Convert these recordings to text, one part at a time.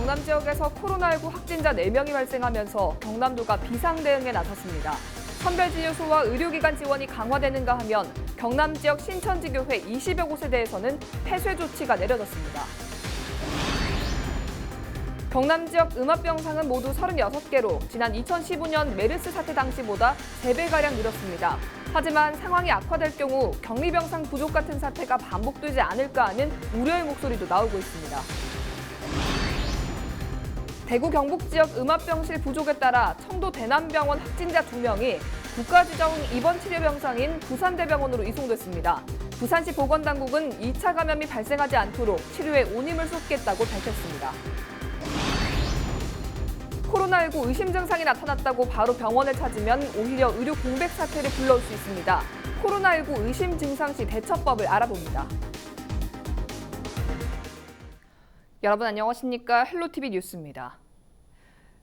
경남 지역에서 코로나19 확진자 4명이 발생하면서 경남도가 비상대응에 나섰습니다. 선별진료소와 의료기관 지원이 강화되는가 하면 경남 지역 신천지교회 20여 곳에 대해서는 폐쇄 조치가 내려졌습니다. 경남 지역 음압병상은 모두 36개로 지난 2015년 메르스 사태 당시보다 3배가량 늘었습니다. 하지만 상황이 악화될 경우 격리병상 부족 같은 사태가 반복되지 않을까 하는 우려의 목소리도 나오고 있습니다. 대구 경북 지역 음압병실 부족에 따라 청도 대남병원 확진자 2명이 국가지정 입원 치료 병상인 부산대병원으로 이송됐습니다. 부산시 보건당국은 2차 감염이 발생하지 않도록 치료에 온 힘을 쏟겠다고 밝혔습니다. 코로나19 의심 증상이 나타났다고 바로 병원을 찾으면 오히려 의료 공백 사태를 불러올 수 있습니다. 코로나19 의심 증상 시 대처법을 알아봅니다. 여러분 안녕하십니까? 헬로티비 뉴스입니다.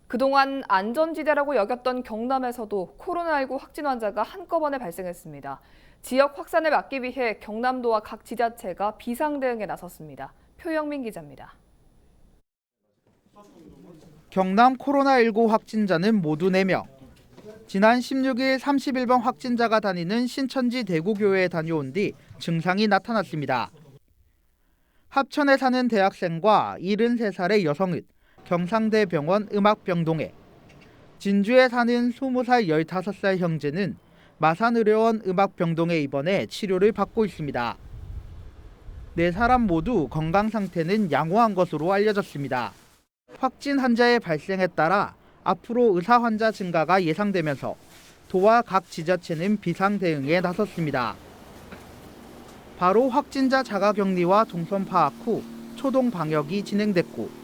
그동안 안전지대라고 여겼던 경남에서도 코로나19 확진 환자가 한꺼번에 발생했습니다. 지역 확산을 막기 위해 경남도와 각 지자체가 비상대응에 나섰습니다. 표영민 기자입니다. 경남 코로나19 확진자는 모두 4명. 지난 16일 31번 확진자가 다니는 신천지 대구교회에 다녀온 뒤 증상이 나타났습니다. 합천에 사는 대학생과 73살의 여성은 경상대병원 음압병동에, 진주에 사는 20살 15살 형제는 마산의료원 음압병동에 입원해 치료를 받고 있습니다. 4사람 모두 건강 상태는 양호한 것으로 알려졌습니다. 확진 환자의 발생에 따라 앞으로 의사 환자 증가가 예상되면서 도와 각 지자체는 비상 대응에 나섰습니다. 바로 확진자 자가격리와 동선 파악 후 초동 방역이 진행됐고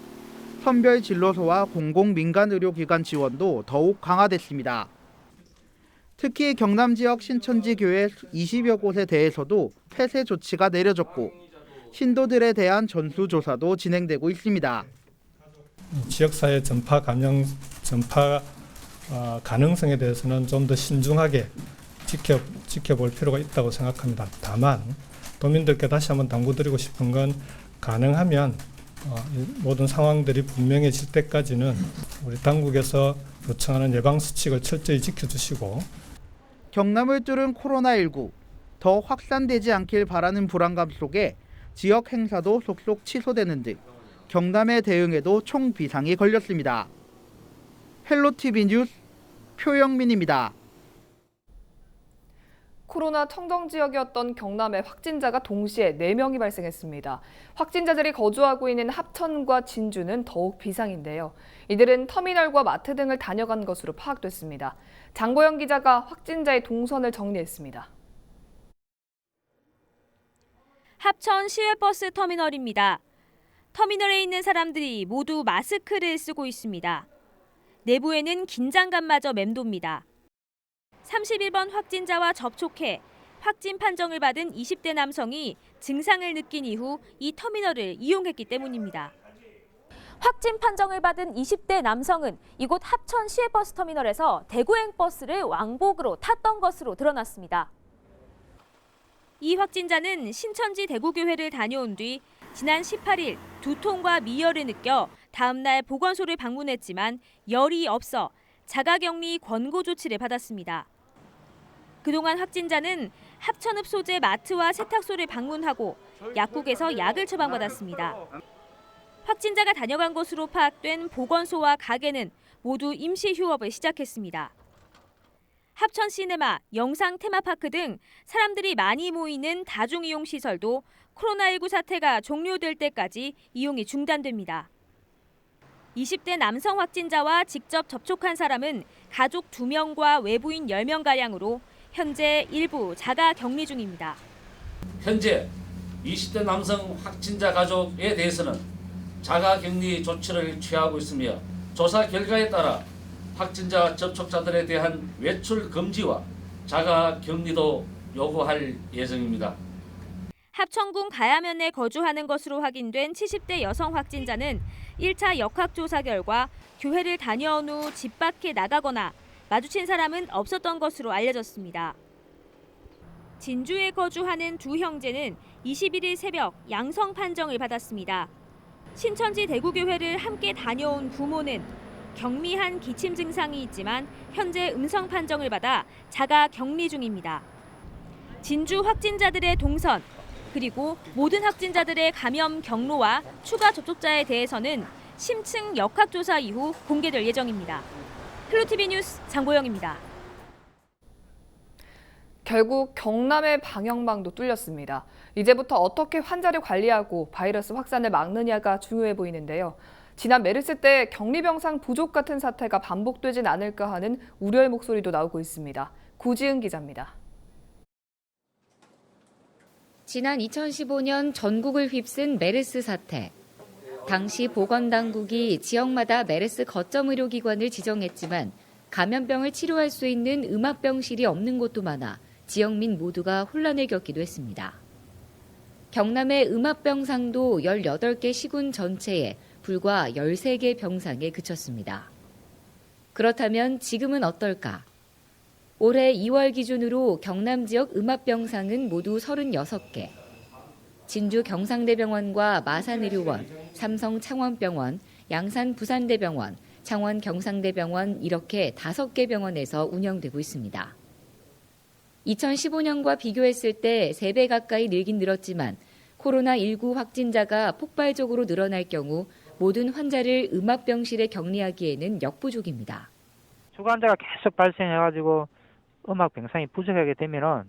선별 진료소와 공공 민간 의료기관 지원도 더욱 강화됐습니다. 특히 경남 지역 신천지 교회 20여 곳에 대해서도 폐쇄 조치가 내려졌고 신도들에 대한 전수조사도 진행되고 있습니다. 지역사회 전파 가능성에 대해서는 좀 더 신중하게 지켜볼 필요가 있다고 생각합니다. 다만 도민들께 다시 한번 당부드리고 싶은 건 가능하면 모든 상황들이 분명해질 때까지는 우리 당국에서 요청하는 예방수칙을 철저히 지켜주시고 경남을 뚫은 코로나19, 더 확산되지 않길 바라는 불안감 속에 지역 행사도 속속 취소되는 등 경남의 대응에도 총비상이 걸렸습니다. 헬로티비 뉴스 표영민입니다. 코로나 청정 지역이었던 경남의 확진자가 동시에 4명이 발생했습니다. 확진자들이 거주하고 있는 합천과 진주는 더욱 비상인데요. 이들은 터미널과 마트 등을 다녀간 것으로 파악됐습니다. 장보영 기자가 확진자의 동선을 정리했습니다. 합천 시외버스 터미널입니다. 터미널에 있는 사람들이 모두 마스크를 쓰고 있습니다. 내부에는 긴장감마저 맴돕니다. 31번 확진자와 접촉해 확진 판정을 받은 20대 남성이 증상을 느낀 이후 이 터미널을 이용했기 때문입니다. 확진 판정을 받은 20대 남성은 이곳 합천 시외버스 터미널에서 대구행 버스를 왕복으로 탔던 것으로 드러났습니다. 이 확진자는 신천지 대구교회를 다녀온 뒤 지난 18일 두통과 미열을 느껴 다음 날 보건소를 방문했지만 열이 없어 자가격리 권고 조치를 받았습니다. 그동안 확진자는 합천읍소재 마트와 세탁소를 방문하고 약국에서 약을 처방받았습니다. 확진자가 다녀간 곳으로 파악된 보건소와 가게는 모두 임시 휴업을 시작했습니다. 합천 시네마, 영상 테마파크 등 사람들이 많이 모이는 다중이용 시설도 코로나19 사태가 종료될 때까지 이용이 중단됩니다. 20대 남성 확진자와 직접 접촉한 사람은 가족 2명과 외부인 10명가량으로 현재 일부 자가 격리 중입니다. 현재 20대 남성 확진자 가족에 대해서는 자가 격리 조치를 취하고 있으며 조사 결과에 따라 확진자 접촉자들에 대한 외출 금지와 자가 격리도 요구할 예정입니다. 합천군 가야면에 거주하는 것으로 확인된 70대 여성 확진자는 1차 역학조사 결과 교회를 다녀온 후 집 밖에 나가거나 마주친 사람은 없었던 것으로 알려졌습니다. 진주에 거주하는 두 형제는 21일 새벽 양성 판정을 받았습니다. 신천지 대구교회를 함께 다녀온 부모는 경미한 기침 증상이 있지만 현재 음성 판정을 받아 자가 격리 중입니다. 진주 확진자들의 동선, 그리고 모든 확진자들의 감염 경로와 추가 접촉자에 대해서는 심층 역학조사 이후 공개될 예정입니다. 헬로티비 뉴스 장보영입니다. 결국 경남의 방역망도 뚫렸습니다. 이제부터 어떻게 환자를 관리하고 바이러스 확산을 막느냐가 중요해 보이는데요. 지난 메르스 때 격리병상 부족 같은 사태가 반복되진 않을까 하는 우려의 목소리도 나오고 있습니다. 구지은 기자입니다. 지난 2015년 전국을 휩쓴 메르스 사태. 당시 보건당국이 지역마다 메르스 거점 의료기관을 지정했지만 감염병을 치료할 수 있는 음압병실이 없는 곳도 많아 지역민 모두가 혼란을 겪기도 했습니다. 경남의 음압병상도 18개 시군 전체에 불과 13개 병상에 그쳤습니다. 그렇다면 지금은 어떨까? 올해 2월 기준으로 경남 지역 음압병상은 모두 36개. 진주 경상대병원과 마산의료원, 삼성 창원병원, 양산 부산대병원, 창원 경상대병원 이렇게 5개 병원에서 운영되고 있습니다. 2015년과 비교했을 때 3배 가까이 늘긴 늘었지만 코로나19 확진자가 폭발적으로 늘어날 경우 모든 환자를 음압병실에 격리하기에는 역부족입니다. 추가 환자가 계속 발생해가지고 음압병상이 부족하게 되면은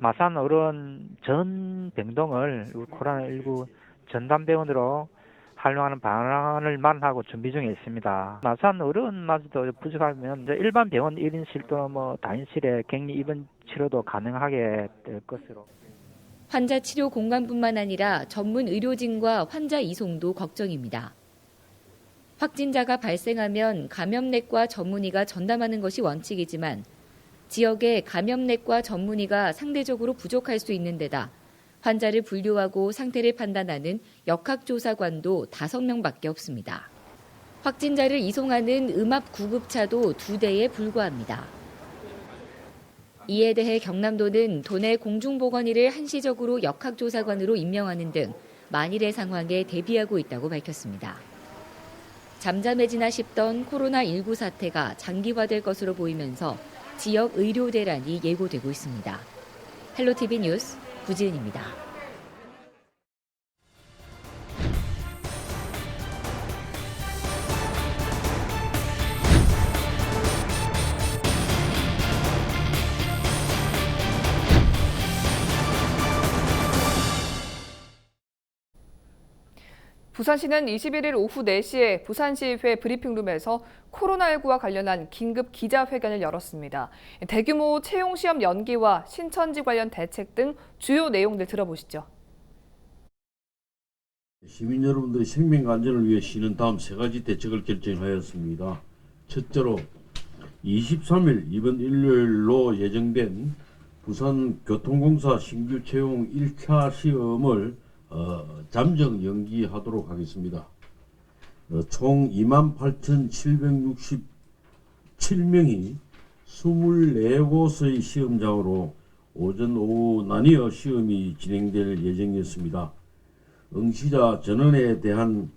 마산 어른 전 병동을 코로나19 전담병원으로 활용하는 방안을 마련하고 준비 중에 있습니다. 마산 어른마저도 부족하면 일반 병원 1인실도 다인실에 격리 입원 치료도 가능하게 될 것으로. 환자 치료 공간뿐만 아니라 전문 의료진과 환자 이송도 걱정입니다. 확진자가 발생하면 감염내과 전문의가 전담하는 것이 원칙이지만 지역에 감염내과 전문의가 상대적으로 부족할 수 있는 데다 환자를 분류하고 상태를 판단하는 역학조사관도 5명밖에 없습니다. 확진자를 이송하는 음압 구급차도 2대에 불과합니다. 이에 대해 경남도는 도내 공중보건의를 한시적으로 역학조사관으로 임명하는 등 만일의 상황에 대비하고 있다고 밝혔습니다. 잠잠해지나 싶던 코로나19 사태가 장기화될 것으로 보이면서 지역 의료 대란이 예고되고 있습니다. 헬로티비 뉴스 구지은입니다. 부산시는 21일 오후 4시에 부산시의회 브리핑룸에서 코로나19와 관련한 긴급 기자회견을 열었습니다. 대규모 채용시험 연기와 신천지 관련 대책 등 주요 내용들 들어보시죠. 시민 여러분들의 생명과 안전을 위해 시는 다음 3가지 대책을 결정하였습니다. 첫째로 23일 이번 일요일로 예정된 부산교통공사 신규 채용 1차 시험을 잠정 연기하도록 하겠습니다. 총 28,767명이 24곳의 시험장으로 오전 오후 나뉘어 시험이 진행될 예정이었습니다. 응시자 전원에 대한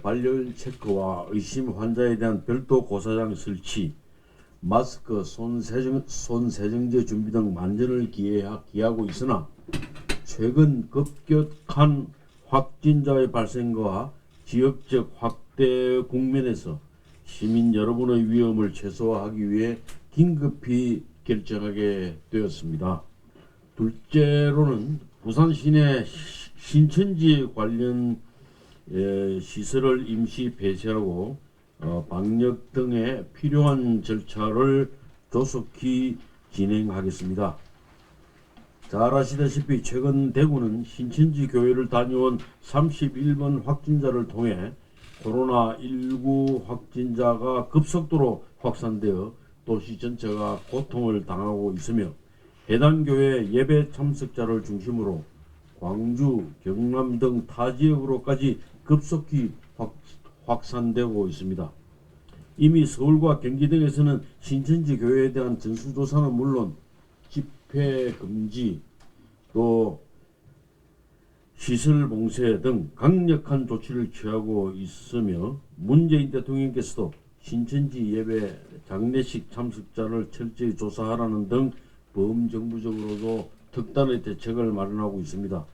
발열 체크와 의심 환자에 대한 별도 고사장 설치, 마스크, 손세정제 준비 등 만전을 기하고 있으나 최근 급격한 확진자의 발생과 지역적 확대 국면에서 시민 여러분의 위험을 최소화하기 위해 긴급히 결정하게 되었습니다. 둘째로는 부산 시내 신천지 관련 시설을 임시 폐쇄하고 방역 등의 필요한 절차를 조속히 진행하겠습니다. 잘 아시다시피 최근 대구는 신천지 교회를 다녀온 31번 확진자를 통해 코로나19 확진자가 급속도로 확산되어 도시 전체가 고통을 당하고 있으며 해당 교회 예배 참석자를 중심으로 광주, 경남 등 타 지역으로까지 급속히 확산되고 있습니다. 이미 서울과 경기 등에서는 신천지 교회에 대한 전수조사는 물론 집회 금지, 또 시설 봉쇄 등 강력한 조치를 취하고 있으며 문재인 대통령께서도 신천지 예배 장례식 참석자를 철저히 조사하라는 등 범정부적으로도 특단의 대책을 마련하고 있습니다.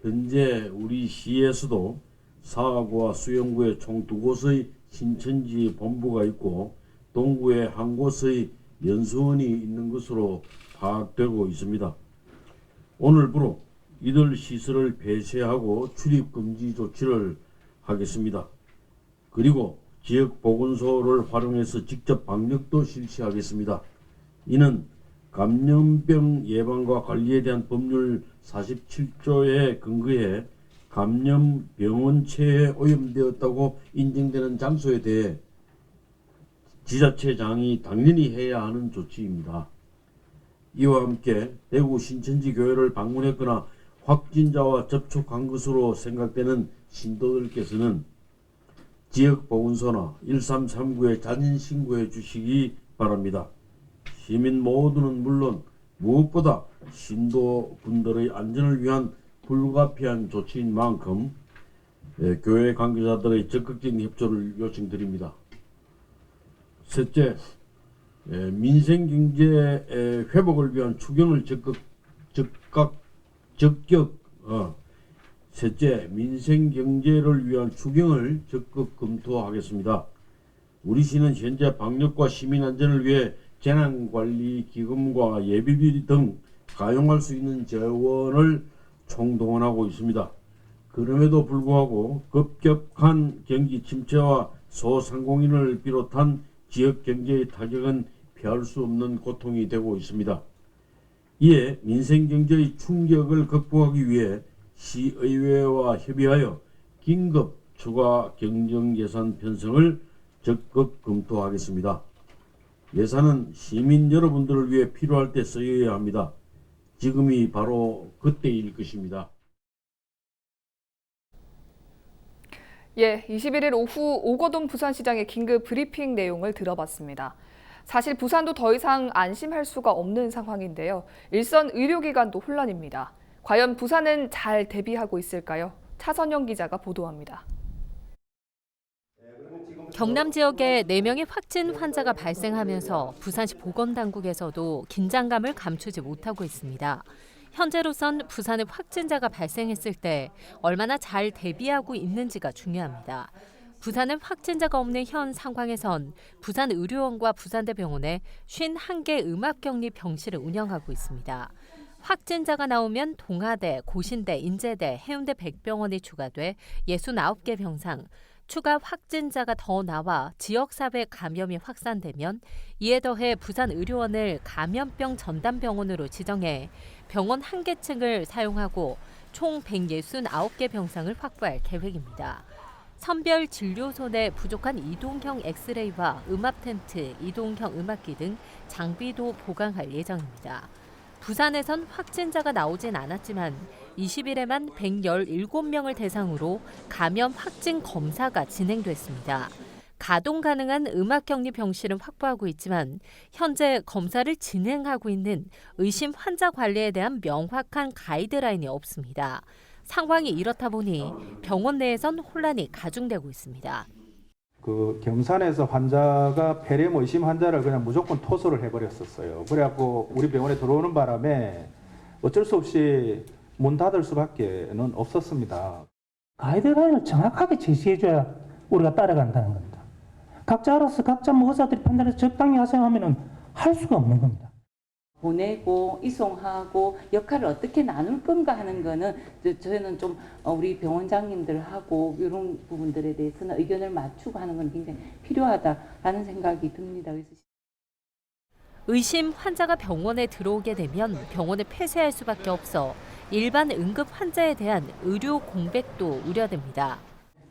현재 우리 시에서도 사하구와 수영구에 총 2곳의 신천지 본부가 있고 동구에 한 곳의 연수원이 있는 것으로 파악되고 있습니다. 오늘부로 이들 시설을 폐쇄하고 출입 금지 조치를 하겠습니다. 그리고 지역 보건소를 활용해서 직접 방역도 실시하겠습니다. 이는 감염병 예방과 관리에 대한 법률 47조에 근거해 감염병원체에 오염되었다고 인정되는 장소에 대해 지자체장이 당연히 해야 하는 조치입니다. 이와 함께 대구 신천지 교회를 방문했거나 확진자와 접촉한 것으로 생각되는 신도들께서는 지역보건소나 1339에 자진 신고해 주시기 바랍니다. 시민 모두는 물론 무엇보다 신도분들의 안전을 위한 불가피한 조치인 만큼 교회 관계자들의 적극적인 협조를 요청드립니다. 셋째, 민생경제 회복을 위한 추경을 셋째, 민생경제를 위한 추경을 적극 검토하겠습니다. 우리 시는 현재 방역과 시민안전을 위해 재난관리기금과 예비비 등 가용할 수 있는 재원을 총동원하고 있습니다. 그럼에도 불구하고 급격한 경기 침체와 소상공인을 비롯한 지역 경제의 타격은 피할 수 없는 고통이 되고 있습니다. 이에 민생경제의 충격을 극복하기 위해 시의회와 협의하여 긴급 추가 경정 예산 편성을 적극 검토하겠습니다. 예산은 시민 여러분들을 위해 필요할 때 쓰여야 합니다. 지금이 바로 그때일 것입니다. 예, 21일 오후 오거돈 부산시장의 긴급 브리핑 내용을 들어봤습니다. 사실 부산도 더 이상 안심할 수가 없는 상황인데요. 일선 의료기관도 혼란입니다. 과연 부산은 잘 대비하고 있을까요? 차선영 기자가 보도합니다. 경남 지역에 4명의 확진 환자가 발생하면서 부산시 보건당국에서도 긴장감을 감추지 못하고 있습니다. 현재로선 부산에 확진자가 발생했을 때 얼마나 잘 대비하고 있는지가 중요합니다. 부산에 확진자가 없는 현 상황에선 부산의료원과 부산대병원에 51개 음압격리 병실을 운영하고 있습니다. 확진자가 나오면 동아대, 고신대, 인제대, 해운대 백병원이 추가돼 69개 병상, 추가 확진자가 더 나와 지역사회 감염이 확산되면 이에 더해 부산의료원을 감염병 전담병원으로 지정해 병원 1개 층을 사용하고 총 169개 병상을 확보할 계획입니다. 선별 진료소 내 부족한 이동형 엑스레이와 음압 텐트, 이동형 음압기 등 장비도 보강할 예정입니다. 부산에선 확진자가 나오진 않았지만 20일에만 117명을 대상으로 감염 확진 검사가 진행됐습니다. 가동 가능한 음압격리 병실은 확보하고 있지만 현재 검사를 진행하고 있는 의심 환자 관리에 대한 명확한 가이드라인이 없습니다. 상황이 이렇다 보니 병원 내에선 혼란이 가중되고 있습니다. 경산에서 환자가 폐렴 의심 환자를 그냥 무조건 토소를 해버렸었어요. 그래갖고 우리 병원에 들어오는 바람에 어쩔 수 없이 문 닫을 수밖에는 없었습니다. 가이드라인을 정확하게 제시해줘야 우리가 따라간다는 겁니다. 각자 알아서 각자 의사들이 판단해서 적당히 하세요 하면은 할 수가 없는 겁니다. 보내고 이송하고 역할을 어떻게 나눌 건가 하는 거는 저희는 좀 우리 병원장님들하고 이런 부분들에 대해서는 의견을 맞추고 하는 건 굉장히 필요하다라는 생각이 듭니다. 의심 환자가 병원에 들어오게 되면 병원을 폐쇄할 수밖에 없어 일반 응급 환자에 대한 의료 공백도 우려됩니다.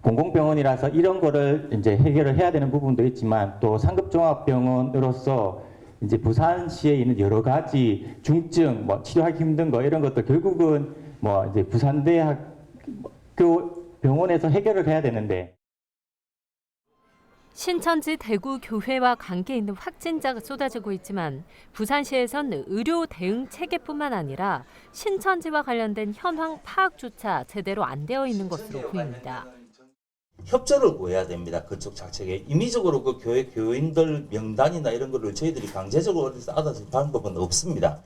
공공병원이라서 이런 거를 이제 해결을 해야 되는 부분도 있지만 또 상급종합병원으로서 이제 부산시에 있는 여러 가지 중증, 치료하기 힘든 거 이런 것도 결국은 이제 부산대학교 병원에서 해결을 해야 되는데 신천지 대구 교회와 관계 있는 확진자가 쏟아지고 있지만 부산시에선 의료 대응 체계뿐만 아니라 신천지와 관련된 현황 파악조차 제대로 안 되어 있는 것으로 보입니다. 협조를 구해야 됩니다. 그쪽 자체에 임의적으로 그 교회 교인들 명단이나 이런 거를 저희들이 강제적으로 어디서 알아줄 방법은 없습니다.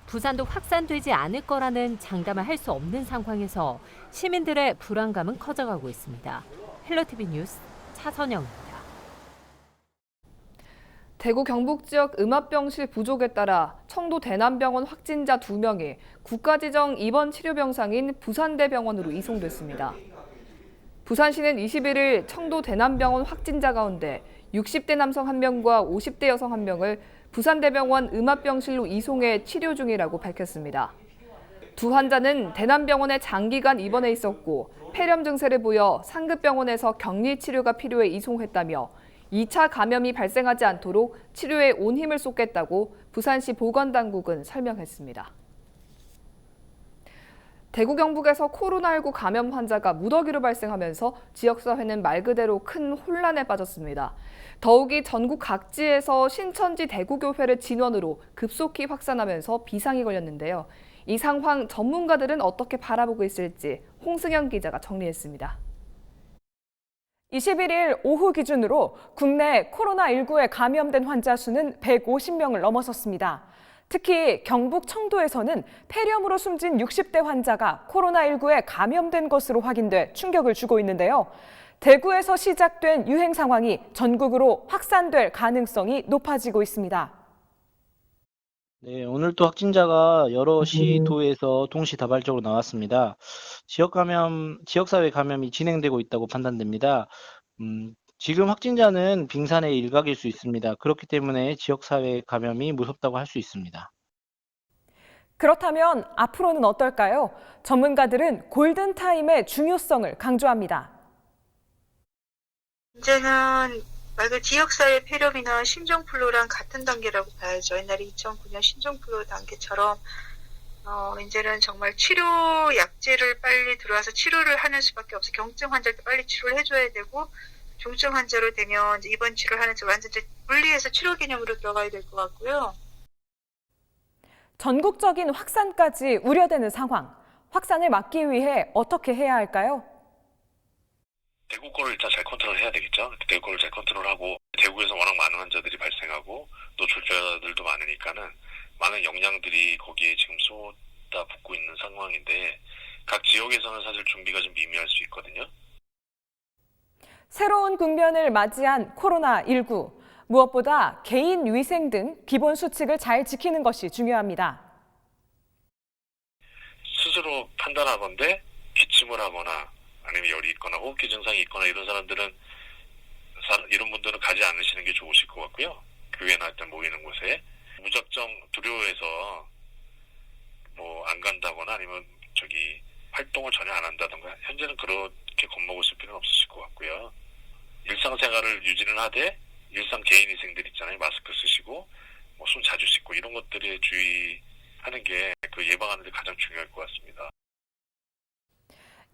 부산도 확산되지 않을 거라는 장담을 할 수 없는 상황에서 시민들의 불안감은 커져가고 있습니다. 헬로티비 뉴스 차선영입니다. 대구 경북 지역 음압병실 부족에 따라 청도 대남병원 확진자 2명이 국가지정 입원 치료병상인 부산대병원으로 이송됐습니다. 부산시는 21일 청도 대남병원 확진자 가운데 60대 남성 1명과 50대 여성 1명을 부산대병원 음압병실로 이송해 치료 중이라고 밝혔습니다. 두 환자는 대남병원에 장기간 입원해 있었고 폐렴 증세를 보여 상급병원에서 격리 치료가 필요해 이송했다며 2차 감염이 발생하지 않도록 치료에 온 힘을 쏟겠다고 부산시 보건당국은 설명했습니다. 대구 경북에서 코로나19 감염 환자가 무더기로 발생하면서 지역사회는 말 그대로 큰 혼란에 빠졌습니다. 더욱이 전국 각지에서 신천지 대구교회를 진원으로 급속히 확산하면서 비상이 걸렸는데요. 이 상황 전문가들은 어떻게 바라보고 있을지 홍승현 기자가 정리했습니다. 21일 오후 기준으로 국내 코로나19에 감염된 환자 수는 150명을 넘어섰습니다. 특히 경북 청도에서는 폐렴으로 숨진 60대 환자가 코로나19에 감염된 것으로 확인돼 충격을 주고 있는데요. 대구에서 시작된 유행 상황이 전국으로 확산될 가능성이 높아지고 있습니다. 네, 오늘 또 확진자가 여러 시도에서 동시다발적으로 나왔습니다. 지역사회 감염이 진행되고 있다고 판단됩니다. 지금 확진자는 빙산의 일각일 수 있습니다. 그렇기 때문에 지역사회 감염이 무섭다고 할 수 있습니다. 그렇다면 앞으로는 어떨까요? 전문가들은 골든타임의 중요성을 강조합니다. 이제는 말 그대로 지역사회 폐렴이나 신종플루랑 같은 단계라고 봐야죠. 옛날에 2009년 신종플루 단계처럼 이제는 정말 치료 약제를 빨리 들어와서 치료를 하는 수밖에 없어요. 경증 환자일 때 빨리 치료를 해줘야 되고 중증 환자로 되면 이제 입원 치료를 하는지 완전 분리해서 치료 개념으로 들어가야 될 것 같고요. 전국적인 확산까지 우려되는 상황. 확산을 막기 위해 어떻게 해야 할까요? 대구 거를 일단 잘 컨트롤해야 되겠죠. 대구 거를 잘 컨트롤하고 대구에서 워낙 많은 환자들이 발생하고 노출자들도 많으니까는 많은 역량들이 거기에 지금 쏟아붓고 있는 상황인데 각 지역에서는 사실 준비가 좀 미미할 수 있거든요. 새로운 국면을 맞이한 코로나19. 무엇보다 개인 위생 등 기본 수칙을 잘 지키는 것이 중요합니다. 스스로 판단하건대 기침을 하거나 아니면 열이 있거나 호흡기 증상이 있거나 이런 사람들은 이런 분들은 가지 않으시는 게 좋으실 것 같고요. 교회나 일단 모이는 곳에 무작정 두려워해서 뭐 안 간다거나 아니면 활동을 전혀 안 한다던가 현재는 그렇게 겁먹으실 필요는 없으실 것 같고요. 일상생활을 유지는 하되 일상 개인위생들 있잖아요. 마스크 쓰시고 손 자주 씻고 이런 것들에 주의하는 게 예방하는 데 가장 중요할 것 같습니다.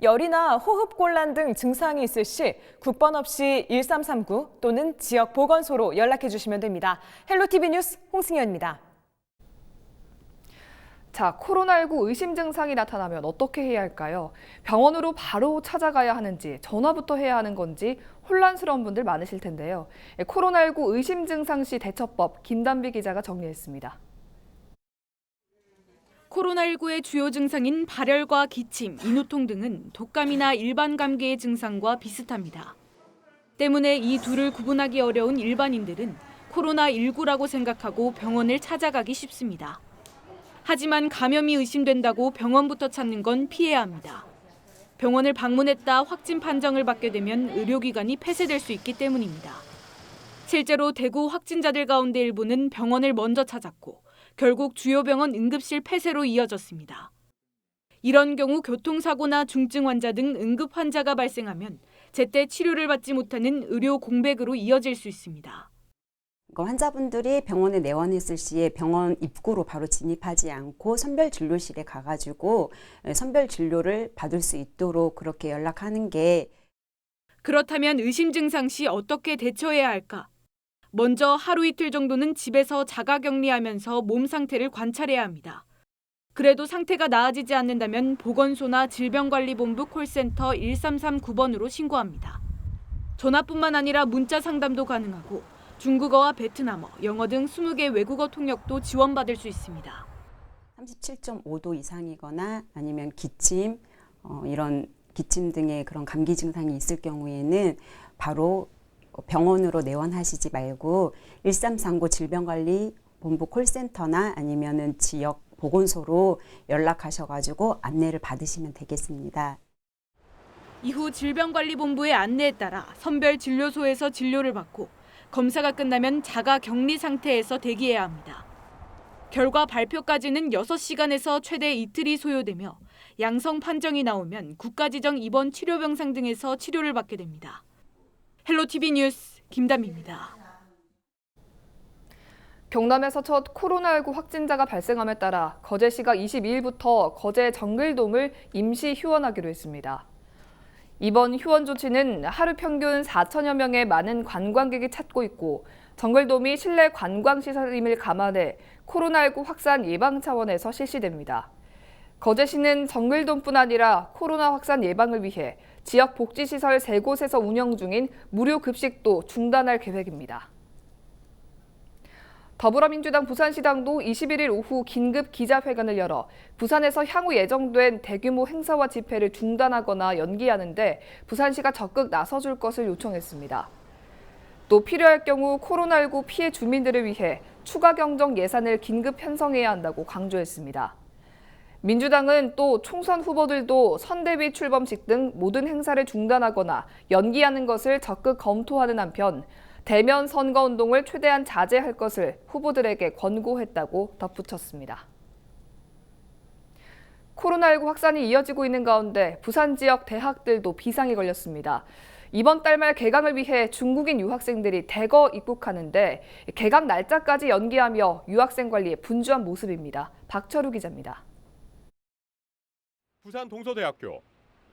열이나 호흡곤란 등 증상이 있을 시 국번 없이 1339 또는 지역 보건소로 연락해 주시면 됩니다. 헬로티비 뉴스 홍승현입니다. 자, 코로나19 의심 증상이 나타나면 어떻게 해야 할까요? 병원으로 바로 찾아가야 하는지, 전화부터 해야 하는 건지 혼란스러운 분들 많으실 텐데요. 코로나19 의심 증상 시 대처법 김단비 기자가 정리했습니다. 코로나19의 주요 증상인 발열과 기침, 인후통 등은 독감이나 일반 감기의 증상과 비슷합니다. 때문에 이 둘을 구분하기 어려운 일반인들은 코로나19라고 생각하고 병원을 찾아가기 쉽습니다. 하지만 감염이 의심된다고 병원부터 찾는 건 피해야 합니다. 병원을 방문했다 확진 판정을 받게 되면 의료기관이 폐쇄될 수 있기 때문입니다. 실제로 대구 확진자들 가운데 일부는 병원을 먼저 찾았고 결국 주요 병원 응급실 폐쇄로 이어졌습니다. 이런 경우 교통사고나 중증 환자 등 응급 환자가 발생하면 제때 치료를 받지 못하는 의료 공백으로 이어질 수 있습니다. 환자분들이 병원에 내원했을 시에 병원 입구로 바로 진입하지 않고 선별진료실에 가가지고 선별진료를 받을 수 있도록 그렇게 연락하는 게 그렇다면 의심 증상 시 어떻게 대처해야 할까? 먼저 하루 이틀 정도는 집에서 자가격리하면서 몸 상태를 관찰해야 합니다. 그래도 상태가 나아지지 않는다면 보건소나 질병관리본부 콜센터 1339번으로 신고합니다. 전화뿐만 아니라 문자 상담도 가능하고 중국어와 베트남어, 영어 등 20개 외국어 통역도 지원받을 수 있습니다. 37.5도 이상이거나 아니면 기침, 이런 기침 등의 그런 감기 증상이 있을 경우에는 바로 병원으로 내원하시지 말고 1339 질병관리본부 콜센터나 아니면은 지역 보건소로 연락하셔가지고 안내를 받으시면 되겠습니다. 이후 질병관리본부의 안내에 따라 선별진료소에서 진료를 받고 검사가 끝나면 자가격리 상태에서 대기해야 합니다. 결과 발표까지는 6시간에서 최대 이틀이 소요되며 양성 판정이 나오면 국가지정 입원 치료병상 등에서 치료를 받게 됩니다. 헬로티비 뉴스 김담희입니다. 경남에서 첫 코로나19 확진자가 발생함에 따라 거제시가 22일부터 거제 정글돔을 임시 휴원하기로 했습니다. 이번 휴원 조치는 하루 평균 4천여 명의 많은 관광객이 찾고 있고 정글돔이 실내 관광시설임을 감안해 코로나19 확산 예방 차원에서 실시됩니다. 거제시는 정글돔뿐 아니라 코로나 확산 예방을 위해 지역 복지시설 3곳에서 운영 중인 무료 급식도 중단할 계획입니다. 더불어민주당 부산시당도 21일 오후 긴급 기자회견을 열어 부산에서 향후 예정된 대규모 행사와 집회를 중단하거나 연기하는데 부산시가 적극 나서줄 것을 요청했습니다. 또 필요할 경우 코로나19 피해 주민들을 위해 추가 경정 예산을 긴급 편성해야 한다고 강조했습니다. 민주당은 또 총선 후보들도 선대위 출범식 등 모든 행사를 중단하거나 연기하는 것을 적극 검토하는 한편 대면 선거운동을 최대한 자제할 것을 후보들에게 권고했다고 덧붙였습니다. 코로나19 확산이 이어지고 있는 가운데 부산 지역 대학들도 비상이 걸렸습니다. 이번 달 말 개강을 위해 중국인 유학생들이 대거 입국하는데 개강 날짜까지 연기하며 유학생 관리에 분주한 모습입니다. 박철우 기자입니다. 부산 동서대학교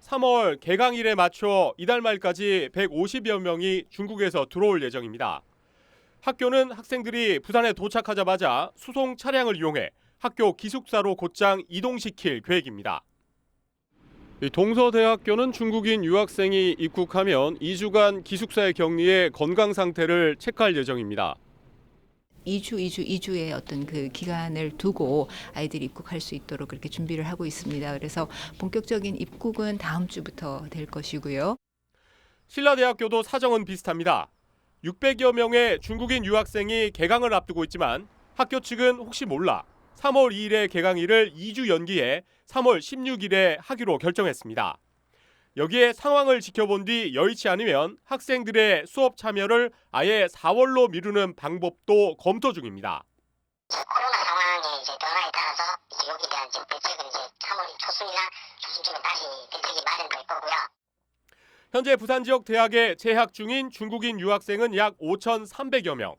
3월 개강일에 맞춰 이달 말까지 150여 명이 중국에서 들어올 예정입니다. 학교는 학생들이 부산에 도착하자마자 수송 차량을 이용해 학교 기숙사로 곧장 이동시킬 계획입니다. 동서대학교는 중국인 유학생이 입국하면 2주간 기숙사에 격리해 건강 상태를 체크할 예정입니다. 2주의 어떤 그 기간을 두고 아이들이 입국할 수 있도록 그렇게 준비를 하고 있습니다. 그래서 본격적인 입국은 다음 주부터 될 것이고요. 신라대학교도 사정은 비슷합니다. 600여 명의 중국인 유학생이 개강을 앞두고 있지만 학교 측은 혹시 몰라 3월 2일에 개강일을 2주 연기해 3월 16일에 하기로 결정했습니다. 여기에 상황을 지켜본 뒤 여의치 않으면 학생들의 수업 참여를 아예 4월로 미루는 방법도 검토 중입니다. 코로나 상황이 이제 변화에 따라서 여기에 대한 대책은 이제 3월 초순이나 중순쯤에 다시 대책이 마련될 거고요. 현재 부산 지역 대학에 재학 중인 중국인 유학생은 약 5,300여 명.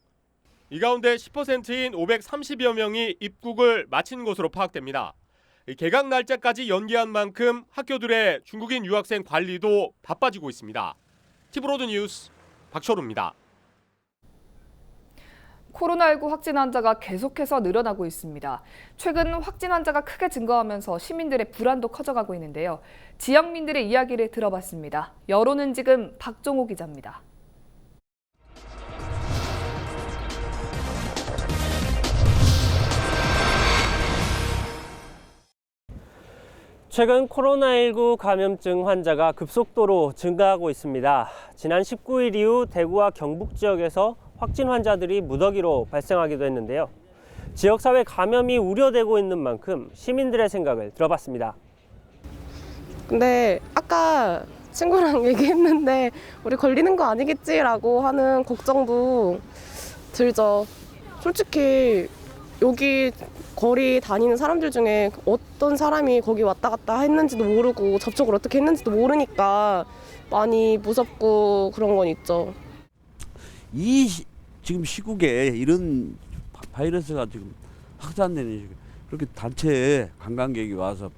이 가운데 10%인 530여 명이 입국을 마친 것으로 파악됩니다. 개강 날짜까지 연기한 만큼 학교들의 중국인 유학생 관리도 바빠지고 있습니다. 티브로드 뉴스 박철우입니다. 코로나19 확진 환자가 계속해서 늘어나고 있습니다. 최근 확진 환자가 크게 증가하면서 시민들의 불안도 커져가고 있는데요. 지역민들의 이야기를 들어봤습니다. 여론은 지금 박종호 기자입니다. 최근 코로나19 감염증 환자가 급속도로 증가하고 있습니다. 지난 19일 이후 대구와 경북 지역에서 확진 환자들이 무더기로 발생하기도 했는데요. 지역사회 감염이 우려되고 있는 만큼 시민들의 생각을 들어봤습니다. 근데 아까 친구랑 얘기했는데 우리 걸리는 거 아니겠지라고 하는 걱정도 들죠. 솔직히 여기 거리 다니는 사람들 중에 어떤 사람이 거기 왔다 갔다 했는지도 모르고 접촉을 어떻게 했는지도 모르니까 많이 무섭고 그런 건 있죠. 이 지금 시국에 이런 바이러스가 지금 확산되는 시국, 그렇게 단체 관광객이 와서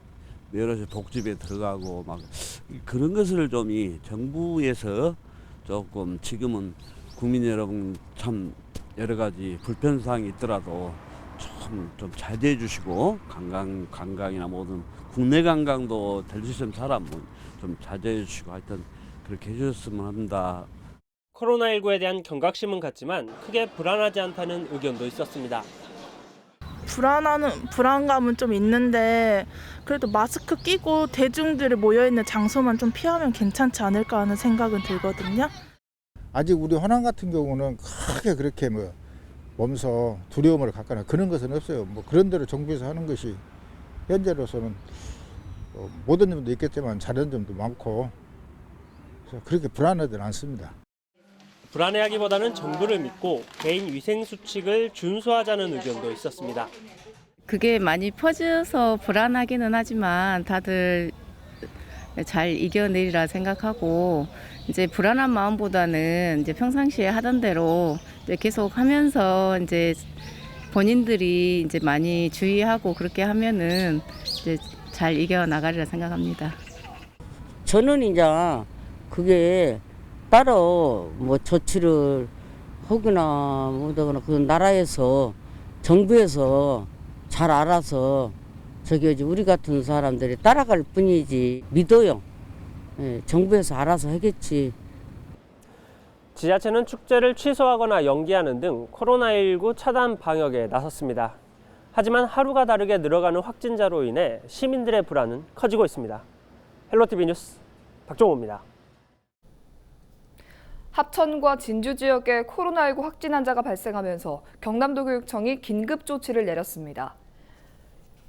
여러 복집에 들어가고 막 그런 것을 좀 이 정부에서 조금 지금은 국민 여러분 참 여러 가지 불편사항이 있더라도 좀 자제해 주시고 관광이나 모든 국내 관광도 될 수 있으면 사람 좀 자제해 주시고 하여튼 그렇게 해주셨으면 합니다. 코로나19에 대한 경각심은 같지만 크게 불안하지 않다는 의견도 있었습니다. 불안감은 좀 있는데 그래도 마스크 끼고 대중들이 모여있는 장소만 좀 피하면 괜찮지 않을까 하는 생각은 들거든요. 아직 우리 호남 같은 경우는 크게 그렇게 몸소 두려움을 갖거나 그런 것은 없어요. 그런 대로 정부에서 하는 것이 현재로서는 모든 점도 있겠지만 잘하는 점도 많고 그래서 그렇게 불안하지는 않습니다. 불안해하기보다는 정부를 믿고 개인 위생 수칙을 준수하자는 의견도 있었습니다. 그게 많이 퍼져서 불안하기는 하지만 다들 잘 이겨내리라 생각하고 이제 불안한 마음보다는 이제 평상시에 하던 대로 이제 계속 하면서 이제 본인들이 이제 많이 주의하고 그렇게 하면은 이제 잘 이겨 나가리라 생각합니다. 저는 이제 그게 따로 조치를 하거나 뭐더거나 그 나라에서 정부에서 잘 알아서 우리 같은 사람들이 따라갈 뿐이지 믿어요. 예, 정부에서 알아서 하겠지. 지자체는 축제를 취소하거나 연기하는 등 코로나19 차단 방역에 나섰습니다. 하지만 하루가 다르게 늘어가는 확진자로 인해 시민들의 불안은 커지고 있습니다. 헬로티비 뉴스 박종호입니다. 합천과 진주 지역에 코로나19 확진 환자가 발생하면서 경남도 교육청이 긴급 조치를 내렸습니다.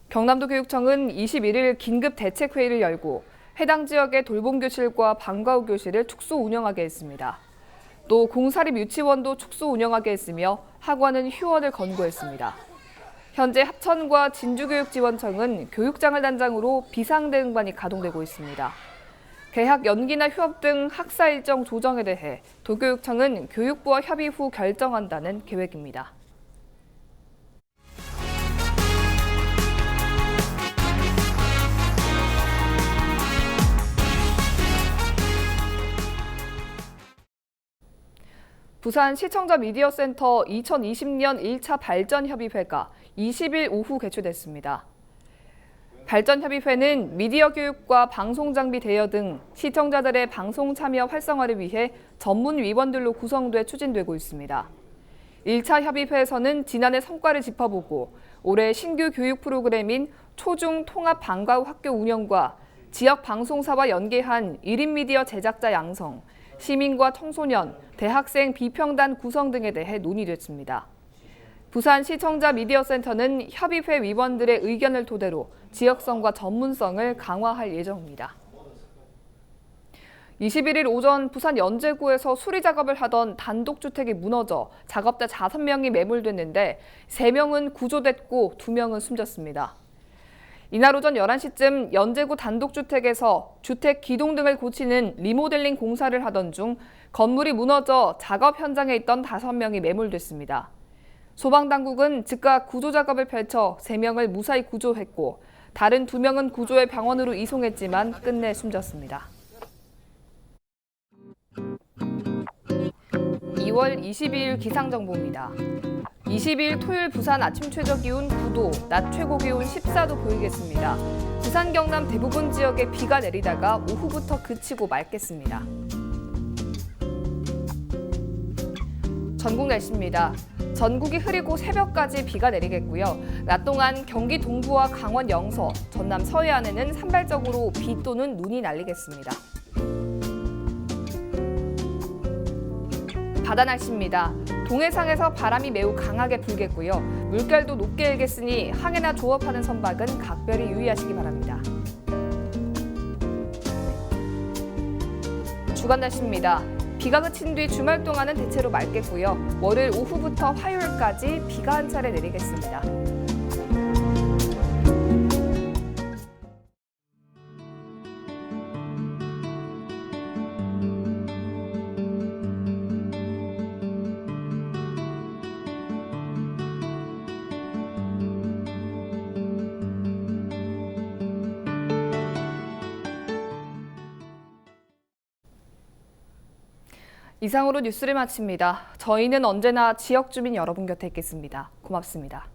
경남도 교육청은 21일 긴급 대책회의를 열고 해당 지역의 돌봄교실과 방과후 교실을 특수 운영하게 했습니다. 또 공사립 유치원도 특수 운영하게 했으며 학원은 휴원을 권고했습니다. 현재 합천과 진주교육지원청은 교육장을 단장으로 비상대응반이 가동되고 있습니다. 개학 연기나 휴업 등 학사 일정 조정에 대해 도교육청은 교육부와 협의 후 결정한다는 계획입니다. 부산 시청자 미디어센터 2020년 1차 발전협의회가 20일 오후 개최됐습니다. 발전협의회는 미디어 교육과 방송장비 대여 등 시청자들의 방송 참여 활성화를 위해 전문 위원들로 구성돼 추진되고 있습니다. 1차 협의회에서는 지난해 성과를 짚어보고 올해 신규 교육 프로그램인 초중 통합 방과후 학교 운영과 지역 방송사와 연계한 1인 미디어 제작자 양성, 시민과 청소년, 대학생 비평단 구성 등에 대해 논의됐습니다. 부산 시청자 미디어센터는 협의회 위원들의 의견을 토대로 지역성과 전문성을 강화할 예정입니다. 21일 오전 부산 연제구에서 수리 작업을 하던 단독주택이 무너져 작업자 5명이 매몰됐는데 3명은 구조됐고 2명은 숨졌습니다. 이날 오전 11시쯤 연제구 단독주택에서 주택 기둥 등을 고치는 리모델링 공사를 하던 중 건물이 무너져 작업 현장에 있던 5명이 매몰됐습니다. 소방당국은 즉각 구조작업을 펼쳐 3명을 무사히 구조했고 다른 2명은 구조해 병원으로 이송했지만 끝내 숨졌습니다. 2월 22일 기상정보입니다. 22일 토요일 부산 아침 최저기온 9도, 낮 최고기온 14도 보이겠습니다. 부산 경남 대부분 지역에 비가 내리다가 오후부터 그치고 맑겠습니다. 전국 날씨입니다. 전국이 흐리고 새벽까지 비가 내리겠고요. 낮 동안 경기 동부와 강원 영서, 전남 서해안에는 산발적으로 비 또는 눈이 날리겠습니다. 바다 날씨입니다. 동해상에서 바람이 매우 강하게 불겠고요. 물결도 높게 일겠으니 항해나 조업하는 선박은 각별히 유의하시기 바랍니다. 주간 날씨입니다. 비가 그친 뒤 주말 동안은 대체로 맑겠고요. 월요일 오후부터 화요일까지 비가 한 차례 내리겠습니다. 이상으로 뉴스를 마칩니다. 저희는 언제나 지역 주민 여러분 곁에 있겠습니다. 고맙습니다.